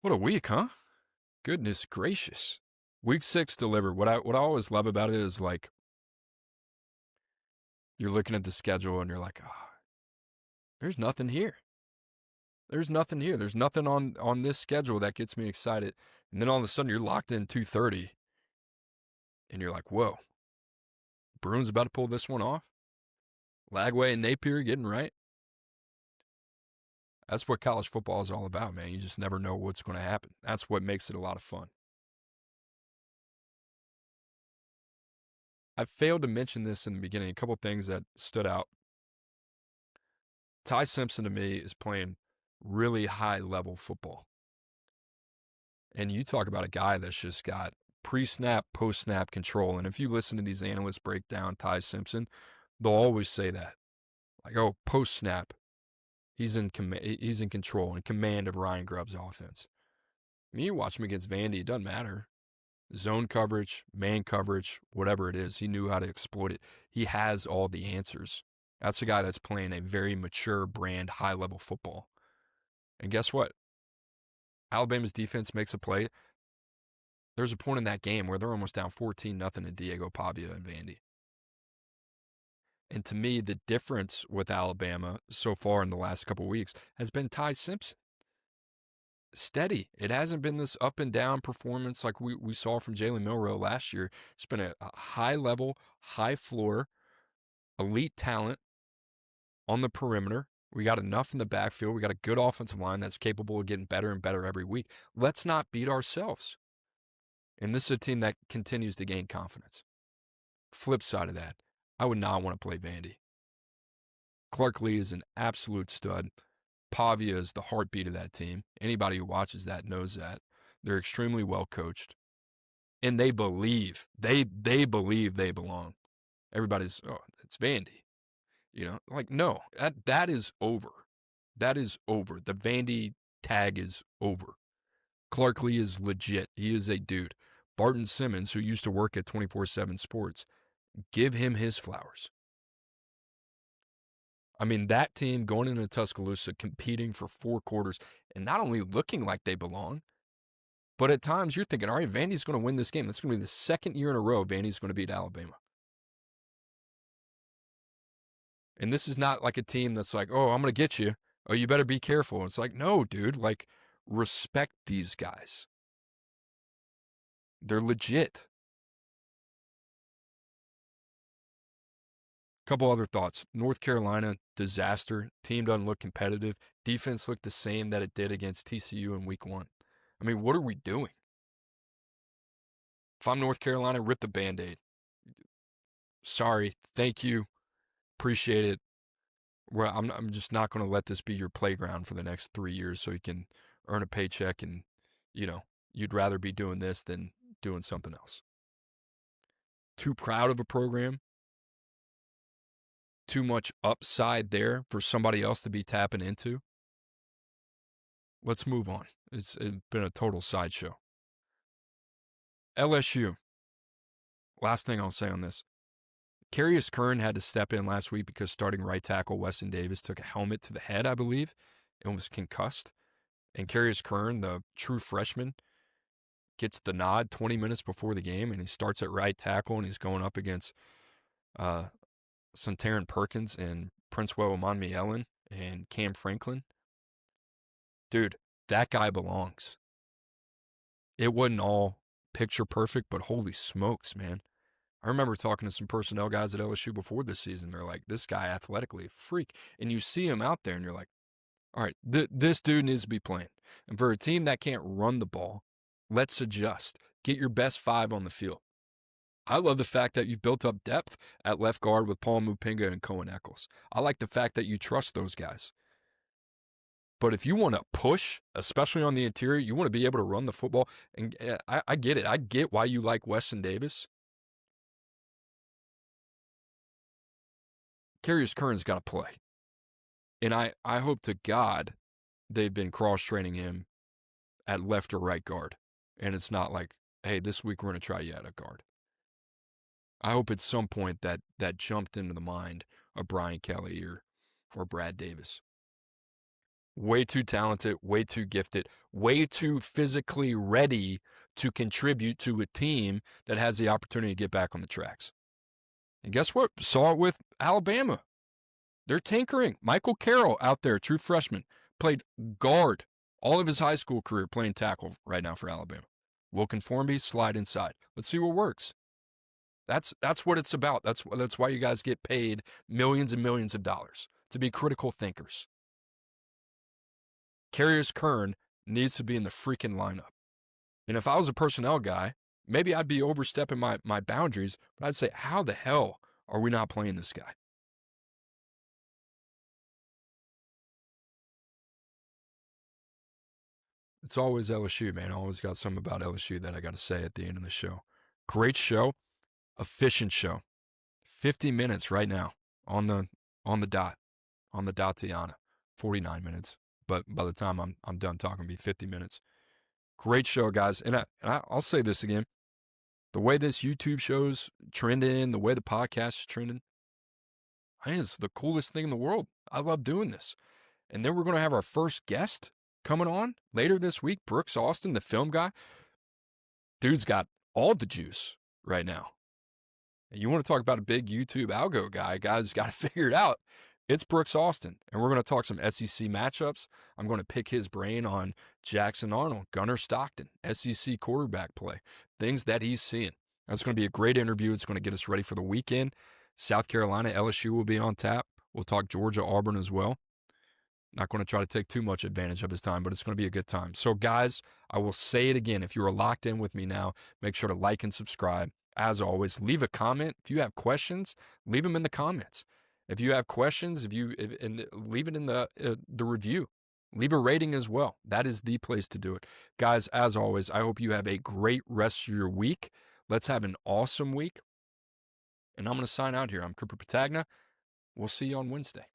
What a week, huh? Goodness gracious. Week 6 delivered. What I always love about it is like you're looking at the schedule and you're like, "Ah, there's nothing here. There's nothing here. There's nothing on this schedule that gets me excited." And then all of a sudden you're locked in 2:30 and you're like, "Whoa, Bruins about to pull this one off." Lagway and Napier getting right. That's what college football is all about, man. You just never know what's going to happen. That's what makes it a lot of fun. I failed to mention this in the beginning. A couple things that stood out. Ty Simpson to me is playing really high level football. And you talk about a guy that's just got pre-snap, post-snap control. And if you listen to these analysts break down Ty Simpson, they'll always say that. Like, oh, post-snap, he's in control and command of Ryan Grubb's offense. I mean, you watch him against Vandy, it doesn't matter. Zone coverage, man coverage, whatever it is, he knew how to exploit it. He has all the answers. That's a guy that's playing a very mature brand, high-level football. And guess what? Alabama's defense makes a play. There's a point in that game where they're almost down 14-0 to Diego Pavia and Vandy. And to me, the difference with Alabama so far in the last couple of weeks has been Ty Simpson. Steady. It hasn't been this up and down performance like we saw from Jalen Milroe last year. It's been a high level, high floor, elite talent on the perimeter. We got enough in the backfield. We got a good offensive line that's capable of getting better and better every week. Let's not beat ourselves. And this is a team that continues to gain confidence. Flip side of that, I would not want to play Vandy. Clark Lee is an absolute stud. Pavia is the heartbeat of that team. Anybody who watches that knows that. They're extremely well coached. And they believe, they believe they belong. Everybody's, oh, it's Vandy. You know, like, no, that is over. That is over. The Vandy tag is over. Clark Lee is legit. He is a dude. Barton Simmons, who used to work at 24/7 Sports, give him his flowers. I mean, that team going into Tuscaloosa, competing for 4 quarters, and not only looking like they belong, but at times you're thinking, all right, Vandy's going to win this game. That's going to be the second year in a row Vandy's going to beat Alabama. And this is not like a team that's like, oh, I'm going to get you. Oh, you better be careful. It's like, no, dude, like, respect these guys. They're legit. Couple other thoughts. North Carolina, disaster. Team doesn't look competitive. Defense looked the same that it did against TCU in week 1. I mean, what are we doing? If I'm North Carolina, rip the Band-Aid. Sorry. Thank you. Appreciate it. Well, I'm just not going to let this be your playground for the next 3 years so you can earn a paycheck and, you'd rather be doing this than doing something else. Too proud of a program. Too much upside there for somebody else to be tapping into. Let's move on. It's been a total sideshow. LSU. Last thing I'll say on this. Carius Curran had to step in last week because starting right tackle Weston Davis took a helmet to the head, I believe, and was concussed. And Carius Curran, the true freshman, gets the nod 20 minutes before the game, and he starts at right tackle, and he's going up against Sontaran Perkins and Princewell Omonmi-Ellen and Cam Franklin. Dude, that guy belongs. It wasn't all picture perfect, but holy smokes, man. I remember talking to some personnel guys at LSU before this season. They're like, this guy athletically, a freak. And you see him out there, and you're like, all right, this dude needs to be playing. And for a team that can't run the ball, let's adjust. Get your best 5 on the field. I love the fact that you built up depth at left guard with Paul Mupinga and Cohen Eccles. I like the fact that you trust those guys. But if you want to push, especially on the interior, you want to be able to run the football. And I get it. I get why you like Weston Davis. Carius Curran's got to play. And I hope to God they've been cross-training him at left or right guard. And it's not like, hey, this week we're going to try you at a guard. I hope at some point that jumped into the mind of Brian Kelly or Brad Davis. Way too talented, way too gifted, way too physically ready to contribute to a team that has the opportunity to get back on the tracks. And guess what? Saw it with Alabama. They're tinkering. Michael Carroll out there, true freshman, played guard all of his high school career, playing tackle right now for Alabama. Will Conformity slide inside? Let's see what works. That's what it's about. That's why you guys get paid millions and millions of dollars, to be critical thinkers. Carriers Kern needs to be in the freaking lineup. And if I was a personnel guy, maybe I'd be overstepping my boundaries, but I'd say, how the hell are we not playing this guy? It's always LSU, man. I always got something about LSU that I got to say at the end of the show. Great show, efficient show. 50 minutes right now on the dot, Tiana. 49 minutes, but by the time I'm done talking, it'll be 50 minutes. Great show, guys. And I'll say this again. The way this YouTube show's trending, the way the podcast is trending, I think it's the coolest thing in the world. I love doing this. And then we're going to have our first guest coming on later this week, Brooks Austin, the film guy. Dude's got all the juice right now. And you want to talk about a big YouTube algo guy, guys, got to figure it out. It's Brooks Austin, and we're going to talk some SEC matchups. I'm going to pick his brain on Jackson Arnold, Gunnar Stockton, SEC quarterback play, things that he's seeing. That's going to be a great interview. It's going to get us ready for the weekend. South Carolina, LSU will be on tap. We'll talk Georgia, Auburn as well. Not going to try to take too much advantage of his time, but it's going to be a good time. So, guys, I will say it again. If you are locked in with me now, make sure to like and subscribe. As always, leave a comment. If you have questions, leave them in the comments. If you have questions, leave it in the review. Leave a rating as well. That is the place to do it. Guys, as always, I hope you have a great rest of your week. Let's have an awesome week. And I'm going to sign out here. I'm Cooper Petagna. We'll see you on Wednesday.